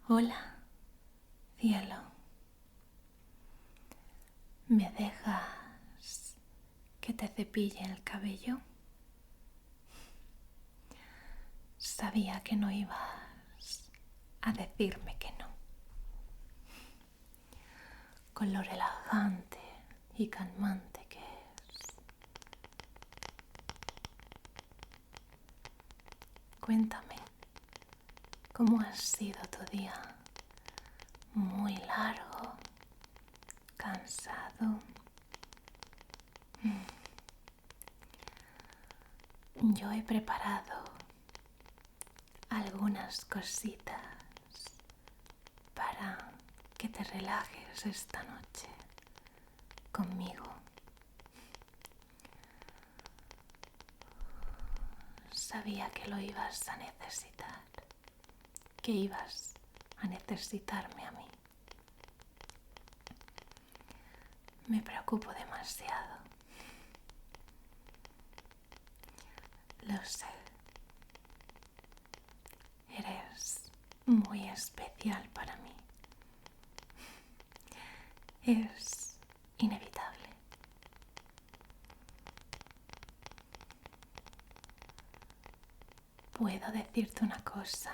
Hola, cielo. ¿Me dejas que te cepille el cabello? Sabía que no ibas a decirme que no. Con lo relajante y calmante que es. Cuéntame, ¿cómo ha sido tu día? Muy largo, cansado. Yo he preparado algunas cositas para que te relajes esta noche conmigo. Sabía que lo ibas a necesitar, que ibas a necesitarme a mí. Me preocupo demasiado. Lo sé. Eres muy especial para mí. Es inevitable. Puedo decirte una cosa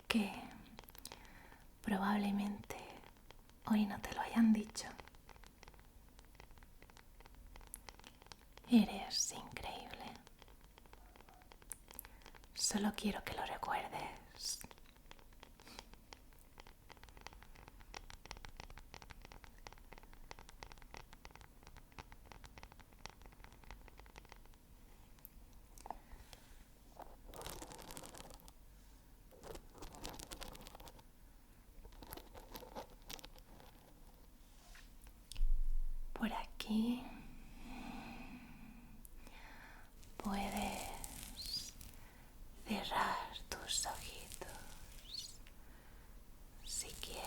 que probablemente hoy no te lo hayan dicho. Eres increíble. Solo quiero que lo recuerdes. Por aquí puedes cerrar tus ojitos si quieres.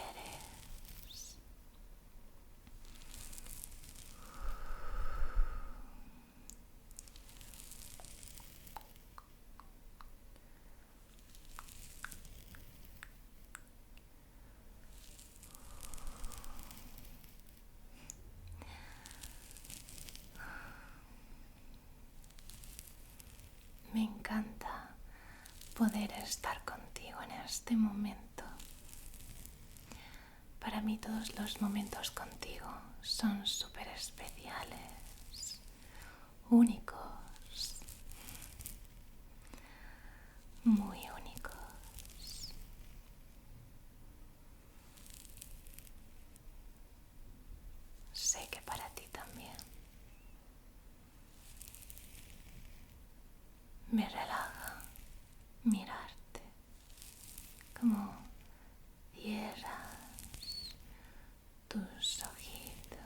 Me encanta poder estar contigo en este momento. Para mí todos los momentos contigo son súper especiales, únicos, muy únicos. Sé que para ti también. Me relaja mirarte como cierras tus ojitos.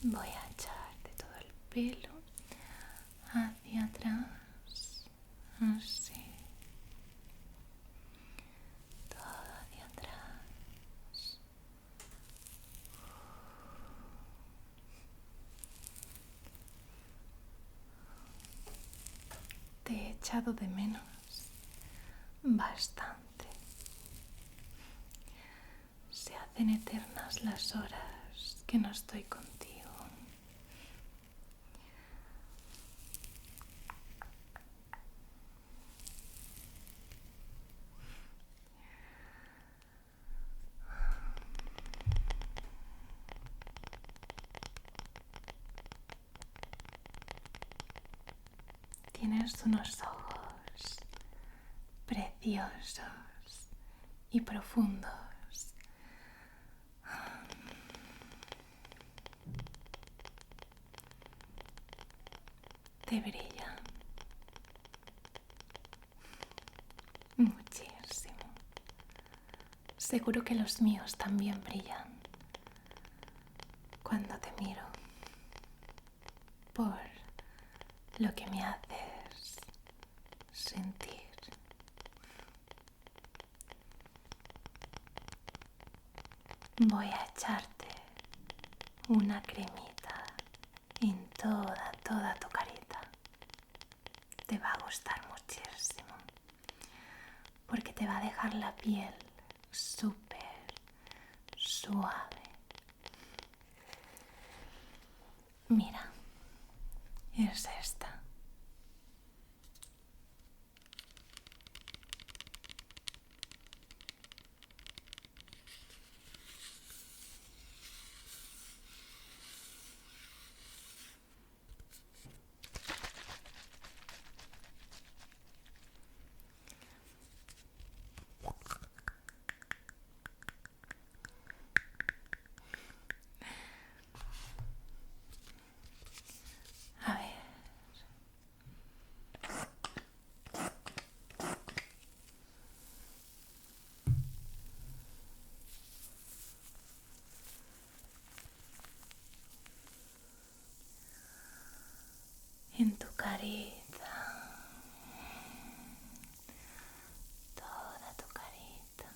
Voy a echarte todo el pelo hacia atrás, así, todo hacia atrás. Te he echado de menos bastante. Se hacen eternas las horas que no estoy contigo. Tienes unos ojos preciosos y profundos. Te brillan muchísimo. Seguro que los míos también brillan cuando te miro, por lo que me haces sentir. Voy a echarte una cremita en toda tu carita. Te va a gustar. gustar muchísimo porque te va a dejar la piel súper suave. Mira, es esta. A ver. En tu carita, toda tu carita,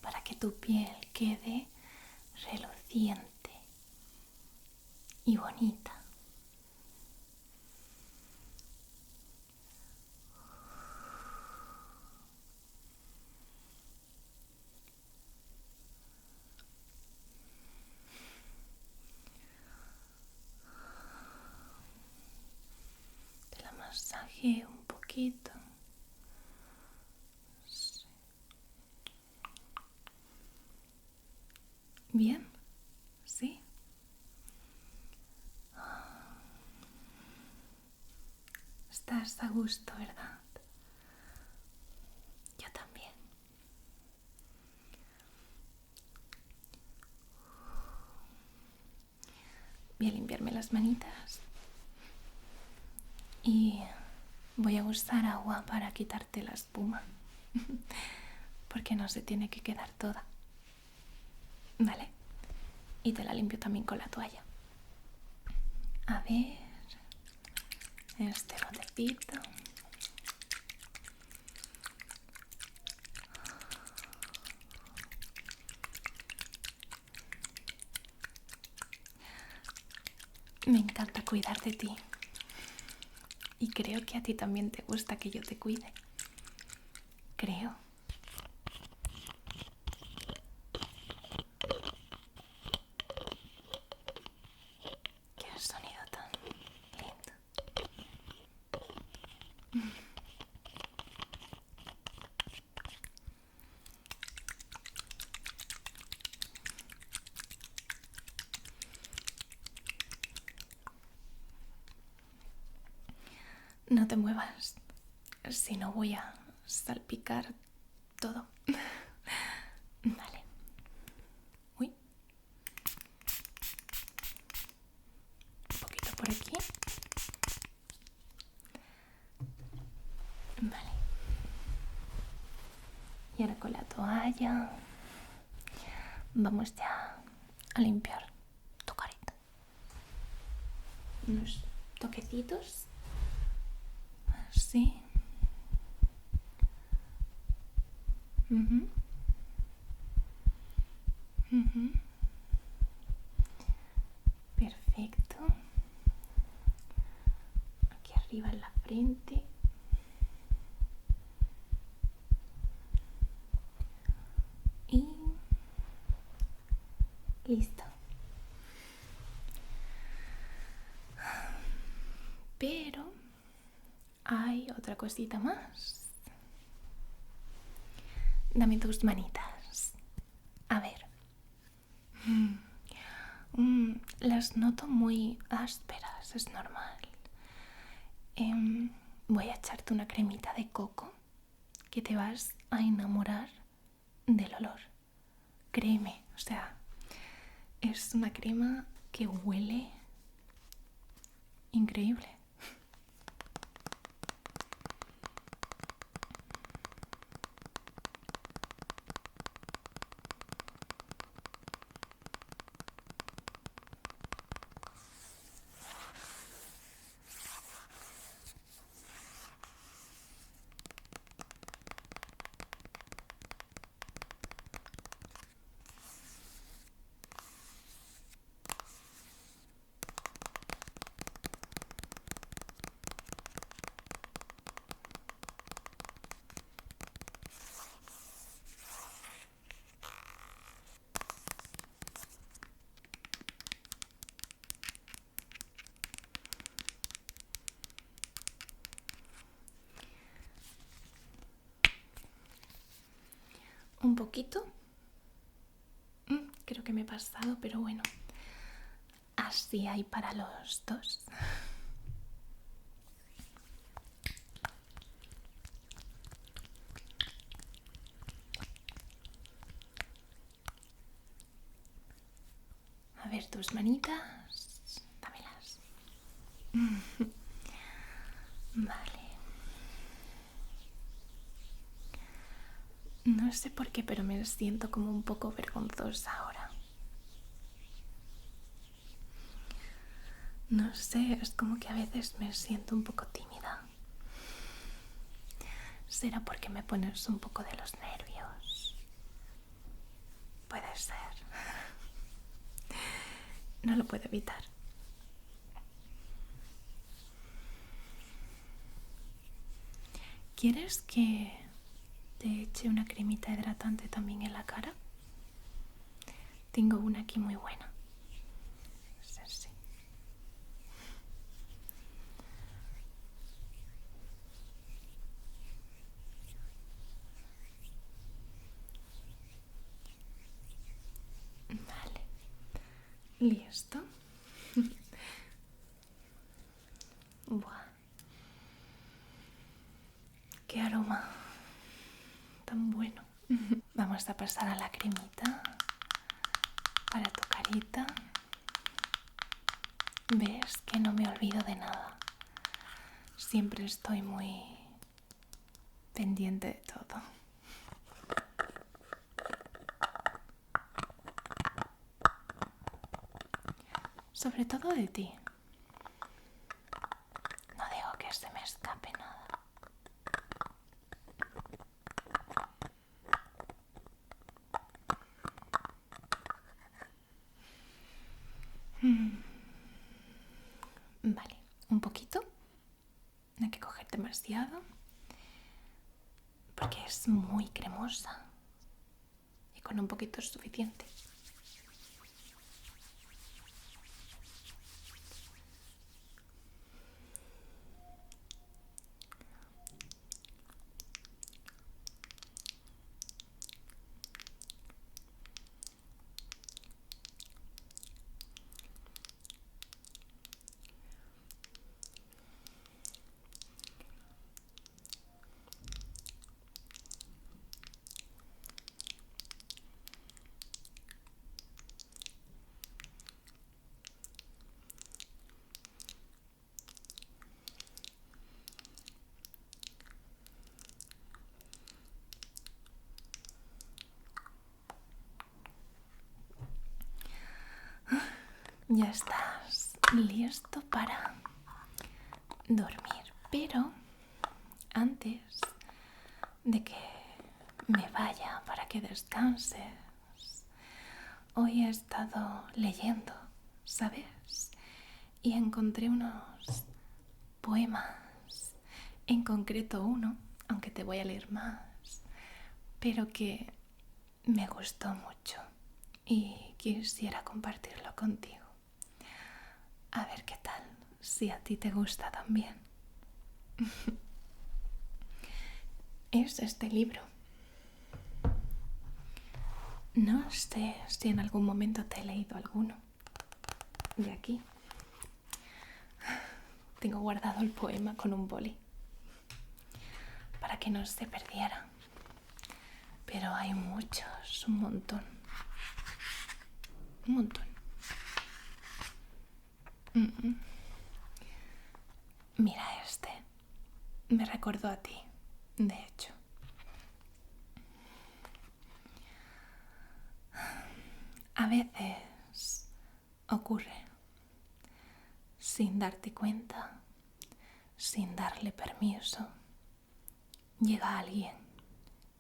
para que tu piel quede reluciente y bonita. Te la masajeo un poquito. Sí. Bien, ¿sí? Estás a gusto, ¿verdad? Yo también. Voy a limpiarme las manitas y voy a usar agua para quitarte la espuma porque no se tiene que quedar toda. ¿Vale? Y te la limpio también con la toalla. A ver, este botecito. Me encanta cuidar de ti. Y creo que a ti también te gusta que yo te cuide. Creo. Qué sonido tan lindo. No te muevas, si no voy a salpicar todo. Vale. Uy. Un poquito por aquí. Vale. Y ahora con la toalla vamos ya a limpiar tu carita. Unos toquecitos. Así. Mhm. Mhm. Perfecto. Aquí arriba en la frente. Y listo. Pero hay otra cosita más. Dame tus manitas. A ver. Las noto muy ásperas, es normal. Voy a echarte una cremita de coco que te vas a enamorar del olor. Créeme, o sea, es una crema que huele increíble. poquito. Creo que me he pasado, pero bueno. Así hay para los dos. A ver tus manitas. Dámelas. Vale. No sé por qué, pero me siento como un poco vergonzosa ahora. No sé, es como que a veces me siento un poco tímida. ¿Será porque me pones un poco de los nervios? Puede ser. No lo puedo evitar. ¿Quieres que te eche una cremita hidratante también en la cara? Tengo una aquí muy buena. Es así. Vale. ¿Listo? Buah. Qué aroma tan bueno. Vamos a pasar a la cremita para tu carita. Ves que no me olvido de nada. Siempre estoy muy pendiente de todo. Sobre todo de ti. No dejo que se me escape nada. Vale, un poquito. No hay que coger demasiado. Porque es muy cremosa. Y con un poquito es suficiente. Ya estás listo para dormir. Pero antes de que me vaya para que descanses, hoy he estado leyendo, ¿sabes? Y encontré unos poemas, en concreto uno, aunque te voy a leer más, pero que me gustó mucho y quisiera compartirlo contigo. A ver qué tal, si a ti te gusta también. Es este libro. No sé si en algún momento te he leído alguno. De aquí. Tengo guardado el poema con un boli para que no se perdiera. Pero hay muchos, un montón. Un montón. Mira este. Me recordó a ti, de hecho. A veces ocurre, sin darte cuenta, sin darle permiso, llega alguien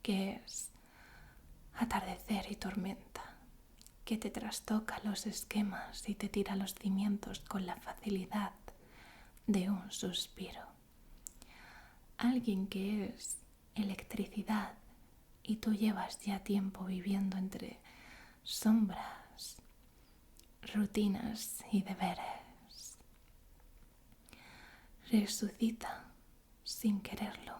que es atardecer y tormenta, que te trastoca los esquemas y te tira los cimientos con la facilidad de un suspiro. Alguien que es electricidad y tú llevas ya tiempo viviendo entre sombras, rutinas y deberes. Resucita sin quererlo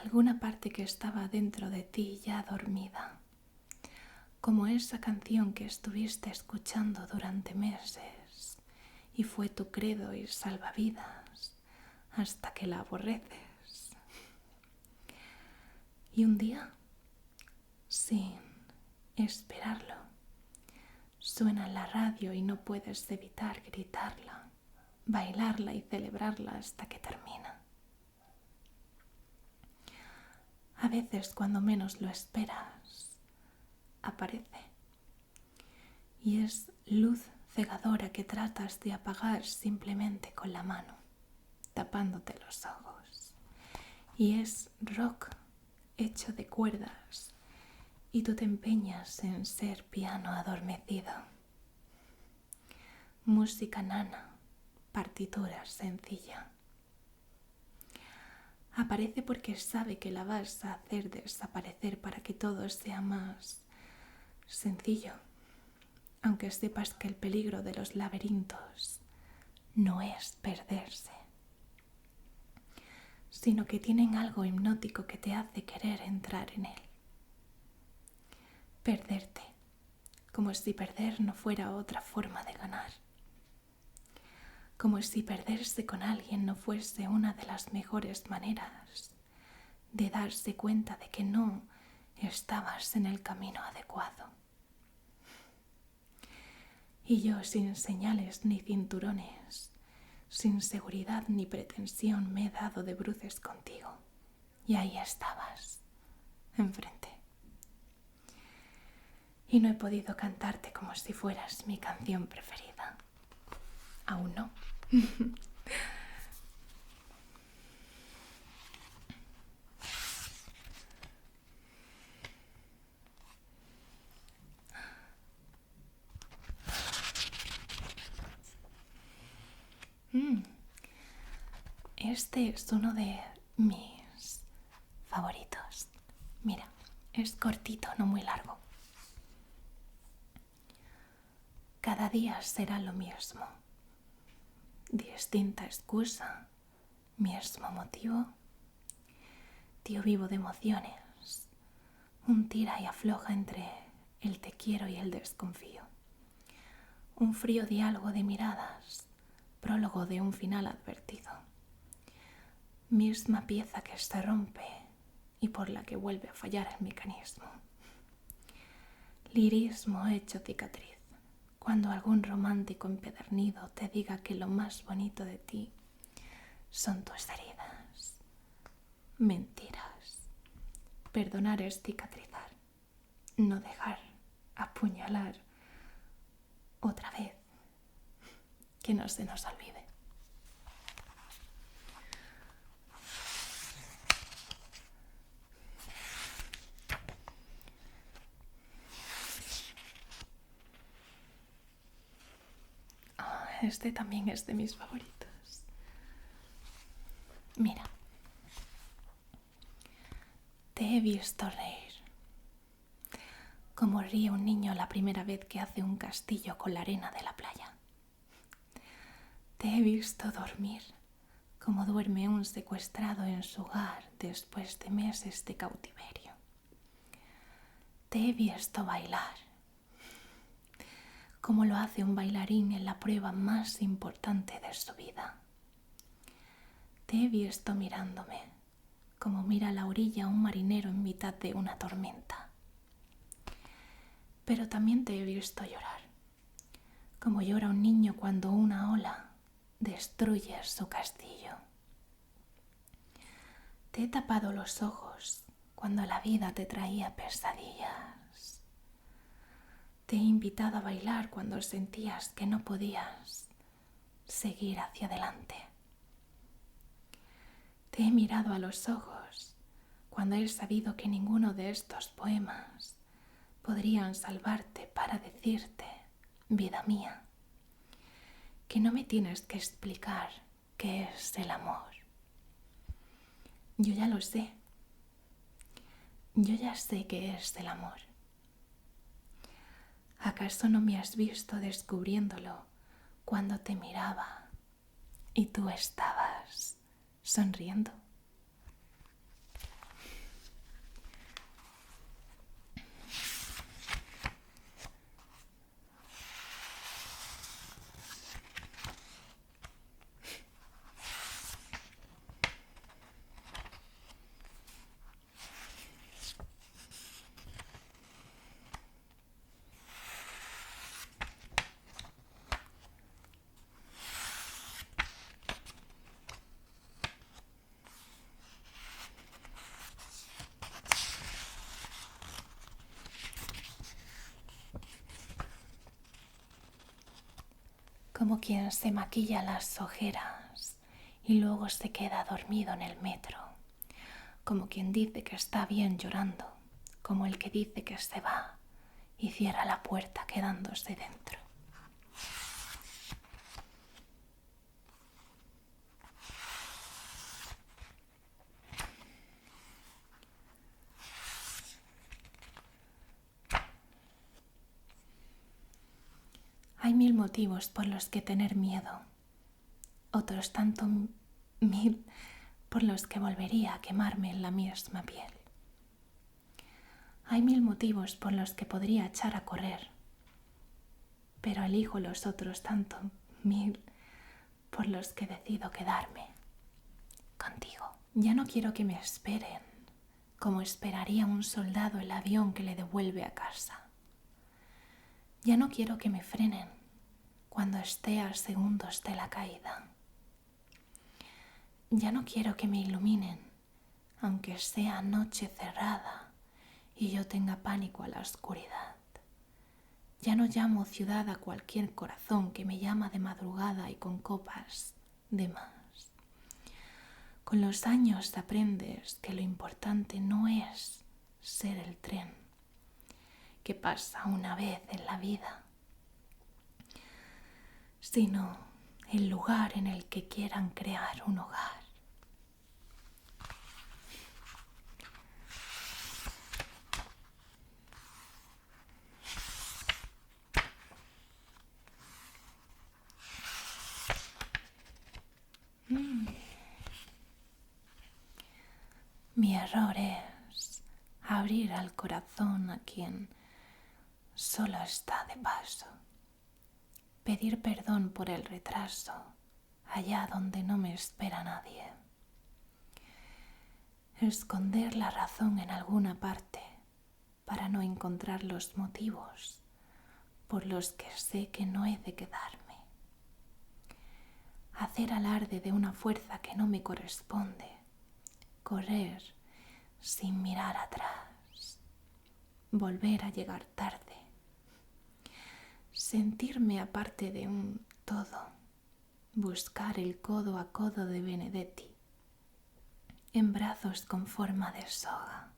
alguna parte que estaba dentro de ti ya dormida, como esa canción que estuviste escuchando durante meses y fue tu credo y salvavidas hasta que la aborreces. Y un día, sin esperarlo, suena en la radio y no puedes evitar gritarla, bailarla y celebrarla hasta que termina. A veces, cuando menos lo esperas, aparece y es luz cegadora que tratas de apagar simplemente con la mano, tapándote los ojos. Y es rock hecho de cuerdas y tú te empeñas en ser piano adormecido. Música nana, partitura sencilla. Aparece porque sabe que la vas a hacer desaparecer para que todo sea más sencillo, aunque sepas que el peligro de los laberintos no es perderse, sino que tienen algo hipnótico que te hace querer entrar en él. Perderte, como si perder no fuera otra forma de ganar. Como si perderse con alguien no fuese una de las mejores maneras de darse cuenta de que no estabas en el camino adecuado. Y yo, sin señales ni cinturones, sin seguridad ni pretensión, me he dado de bruces contigo. Y ahí estabas, enfrente. Y no he podido cantarte como si fueras mi canción preferida. Aún no. Este es uno de mis favoritos. Mira, es cortito, no muy largo. Cada día será lo mismo. Distinta excusa, mismo motivo. Tío vivo de emociones. Un tira y afloja entre el te quiero y el desconfío. Un frío diálogo de miradas, prólogo de un final advertido. Misma pieza que se rompe y por la que vuelve a fallar el mecanismo. Lirismo hecho cicatriz, cuando algún romántico empedernido te diga que lo más bonito de ti son tus heridas. Mentiras. Perdonar es cicatrizar, no dejar apuñalar otra vez. Que no se nos olvide. Este también es de mis favoritos. Mira, te he visto reír, como ríe un niño la primera vez que hace un castillo con la arena de la playa. Te he visto dormir, como duerme un secuestrado en su hogar después de meses de cautiverio. Te he visto bailar, como lo hace un bailarín en la prueba más importante de su vida. Te he visto mirándome, como mira a la orilla un marinero en mitad de una tormenta. Pero también te he visto llorar, como llora un niño cuando una ola destruye su castillo. Te he tapado los ojos cuando la vida te traía pesadillas. Te he invitado a bailar cuando sentías que no podías seguir hacia adelante. Te he mirado a los ojos cuando he sabido que ninguno de estos poemas podrían salvarte para decirte, vida mía, que no me tienes que explicar qué es el amor. Yo ya lo sé. Yo ya sé qué es el amor. ¿Acaso no me has visto descubriéndolo cuando te miraba y tú estabas sonriendo? como quien se maquilla las ojeras y luego se queda dormido en el metro, como quien dice que está bien llorando, como el que dice que se va y cierra la puerta quedándose dentro. Hay 1000 motivos por los que tener miedo, otros tanto 1000 por los que volvería a quemarme en la misma piel. Hay 1000 motivos por los que podría echar a correr, pero elijo los otros tanto 1000 por los que decido quedarme contigo. Ya no quiero que me esperen como esperaría un soldado el avión que le devuelve a casa. Ya no quiero que me frenen cuando esté a segundos de la caída. Ya no quiero que me iluminen, aunque sea noche cerrada y yo tenga pánico a la oscuridad. Ya no llamo ciudad a cualquier corazón que me llama de madrugada y con copas de más. Con los años aprendes que lo importante no es ser el tren que pasa una vez en la vida, sino el lugar en el que quieran crear un hogar. Mi error es abrir al corazón a quien solo está de paso, pedir perdón por el retraso allá donde no me espera nadie, esconder la razón en alguna parte para no encontrar los motivos por los que sé que no he de quedarme, hacer alarde de una fuerza que no me corresponde, correr sin mirar atrás, volver a llegar tarde, sentirme aparte de un todo, buscar el codo a codo de Benedetti en brazos con forma de soga,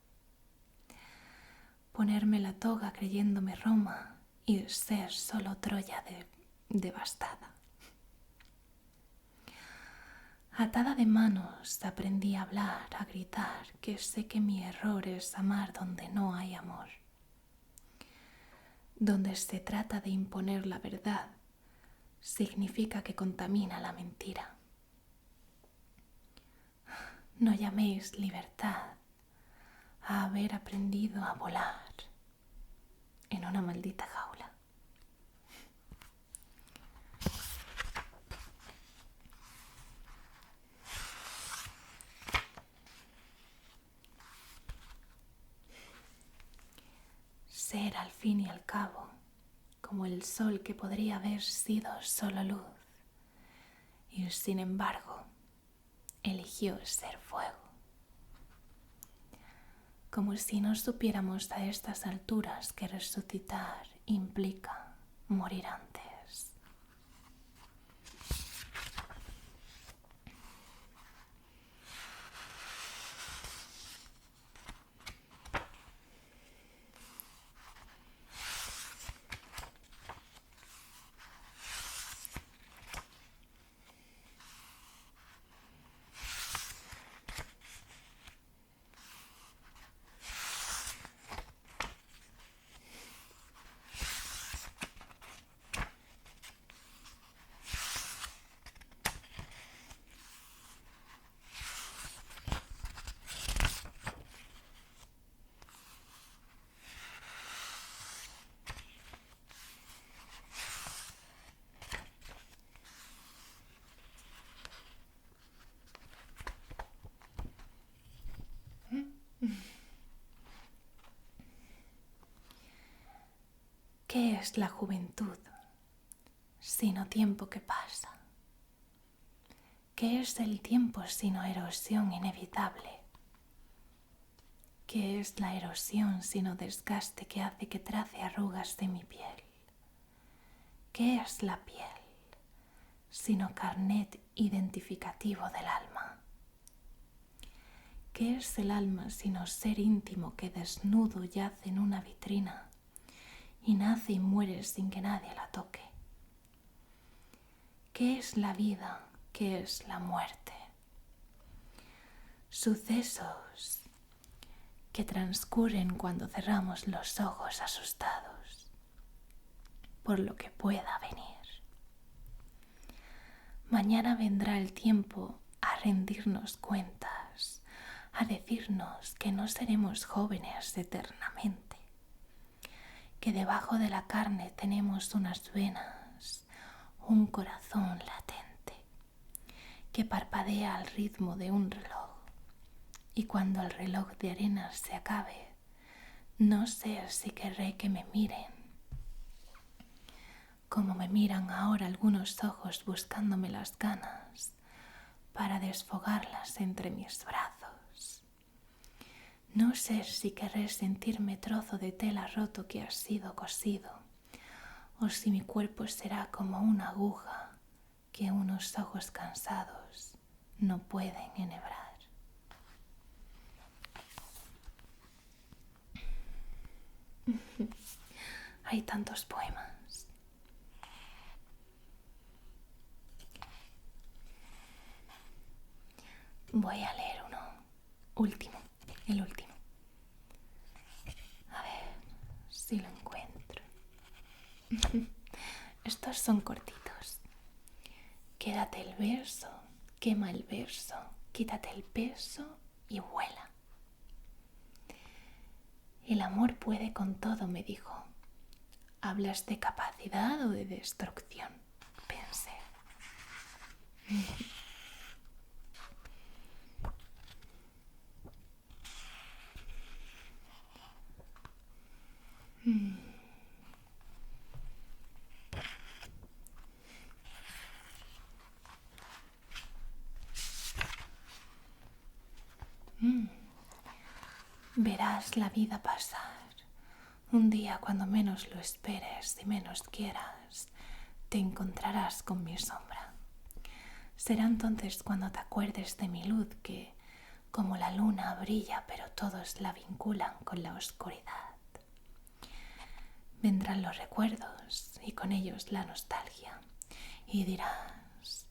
ponerme la toga creyéndome Roma y ser solo Troya devastada. Atada de manos aprendí a hablar, a gritar, que sé que mi error es amar donde no hay amor, donde se trata de imponer la verdad, significa que contamina la mentira. No llaméis libertad a haber aprendido a volar en una maldita jaula. Ser al fin y al cabo como el sol que podría haber sido solo luz y sin embargo eligió ser fuego. Como si no supiéramos a estas alturas que resucitar implica morir antes. ¿Qué es la juventud sino tiempo que pasa? ¿Qué es el tiempo sino erosión inevitable? ¿Qué es la erosión sino desgaste que hace que trace arrugas de mi piel? ¿Qué es la piel sino carnet identificativo del alma. ¿Qué es el alma sino ser íntimo que desnudo yace en una vitrina y nace y muere sin que nadie la toque? ¿Qué es la vida? ¿Qué es la muerte? Sucesos que transcurren cuando cerramos los ojos asustados por lo que pueda venir. Mañana vendrá el tiempo a rendirnos cuentas, a decirnos que no seremos jóvenes eternamente, que debajo de la carne tenemos unas venas, un corazón latente, que parpadea al ritmo de un reloj, y cuando el reloj de arena se acabe, no sé si querré que me miren como me miran ahora algunos ojos buscándome las ganas para desfogarlas entre mis brazos. No sé si querré sentirme trozo de tela roto que ha sido cosido, o si mi cuerpo será como una aguja que unos ojos cansados no pueden enhebrar. Hay tantos poemas. Voy a leer uno último, el último. A ver si lo encuentro. Estos son cortitos. Quédate el verso, quema el verso, quítate el peso y vuela. El amor puede con todo, me dijo. ¿Hablas de capacidad o de destrucción? Pensé. Verás la vida pasar. Un día cuando menos lo esperes y menos quieras, te encontrarás con mi sombra. Será entonces cuando te acuerdes de mi luz que, como la luna, brilla, pero todos la vinculan con la oscuridad. Vendrán los recuerdos y con ellos la nostalgia. Y dirás,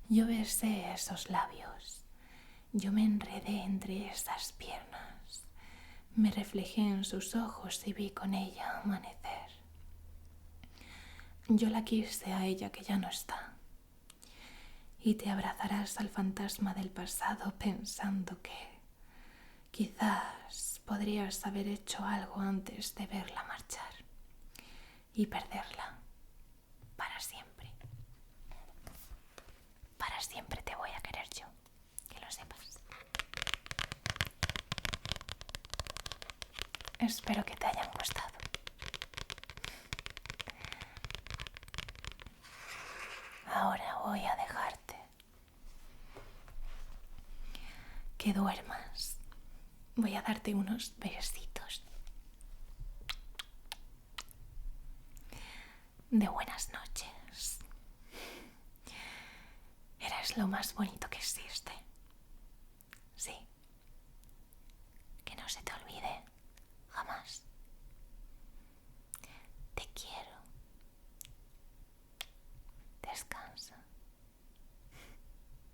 yo besé esos labios, yo me enredé entre esas piernas, me reflejé en sus ojos y vi con ella amanecer. Yo la quise a ella que ya no está. Y te abrazarás al fantasma del pasado pensando que quizás podrías haber hecho algo antes de verla marchar y perderla para siempre. Para siempre te voy a querer yo, que lo sepas. Espero que te hayan gustado. Ahora voy a dejarte que duermas. Voy a darte unos besitos de buenas noches. Eres lo más bonito que existe.